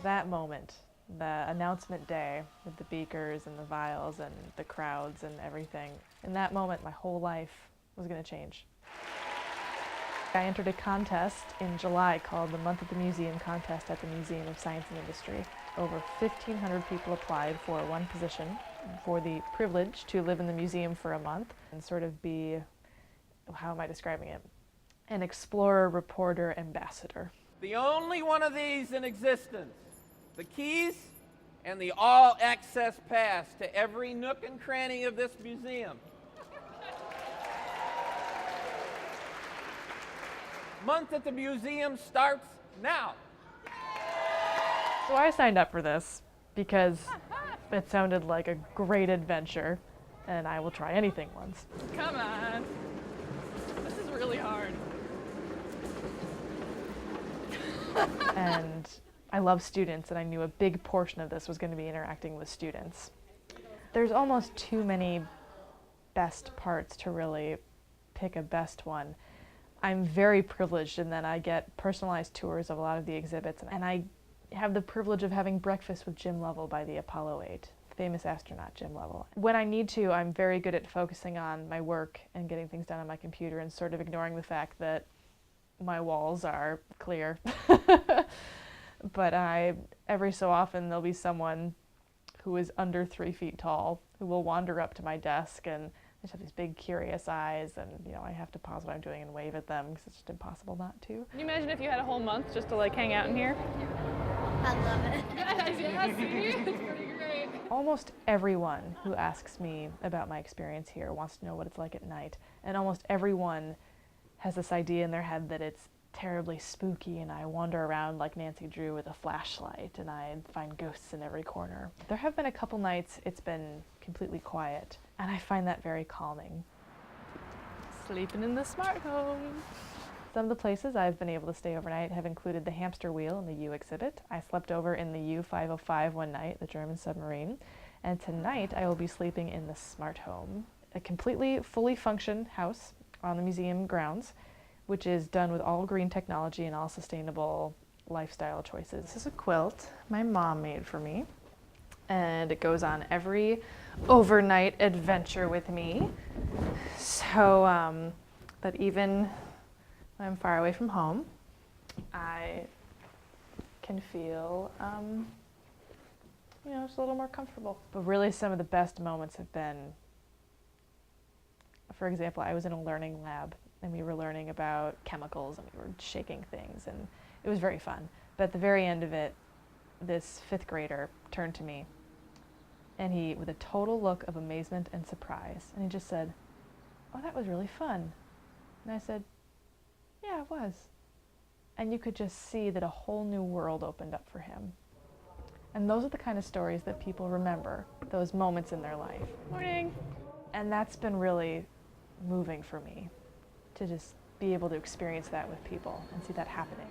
That moment, the announcement day with the beakers and the vials and the crowds and everything, in that moment my whole life was going to change. I entered a contest in July called the Month at the Museum contest at the Museum of Science and Industry. Over 1,500 people applied for one position, for the privilege to live in the museum for a month and sort of be, how am I describing it? An explorer, reporter, ambassador. The only one of these in existence, the keys and the all-access pass to every nook and cranny of this museum. Month at the Museum starts now. So I signed up for this because it sounded like a great adventure, and I will try anything once. Come on. This is really hard. And I love students, and I knew a big portion of this was going to be interacting with students. There's almost too many best parts to really pick a best one. I'm very privileged in that I get personalized tours of a lot of the exhibits, and I have the privilege of having breakfast with Jim Lovell by the Apollo 8, famous astronaut Jim Lovell. When I need to, I'm very good at focusing on my work and getting things done on my computer and sort of ignoring the fact that my walls are clear. But every so often there'll be someone who is under 3 feet tall who will wander up to my desk, and they just have these big curious eyes, and I have to pause what I'm doing and wave at them because it's just impossible not to. Can you imagine if you had a whole month just to hang out in here? I love it. Yeah, see? It's pretty great. Almost everyone who asks me about my experience here wants to know what it's like at night, and almost everyone has this idea in their head that it's terribly spooky and I wander around like Nancy Drew with a flashlight and I find ghosts in every corner. There have been a couple nights it's been completely quiet, and I find that very calming. Sleeping in the smart home. Some of the places I've been able to stay overnight have included the hamster wheel in the U exhibit. I slept over in the U-505 one night, the German submarine, and tonight I will be sleeping in the smart home, a completely fully functioned house on the museum grounds, which is done with all green technology and all sustainable lifestyle choices. This is a quilt my mom made for me, and it goes on every overnight adventure with me, so that even when I'm far away from home, I can feel just a little more comfortable. But really some of the best moments have been, for example, I was in a learning lab and we were learning about chemicals and we were shaking things, and it was very fun. But at the very end of it, this 5th grader turned to me and he, with a total look of amazement and surprise, and he just said, "Oh, that was really fun." And I said, "Yeah, it was." And you could just see that a whole new world opened up for him. And those are the kind of stories that people remember, those moments in their life. Morning. And that's been really moving for me, to just be able to experience that with people and see that happening.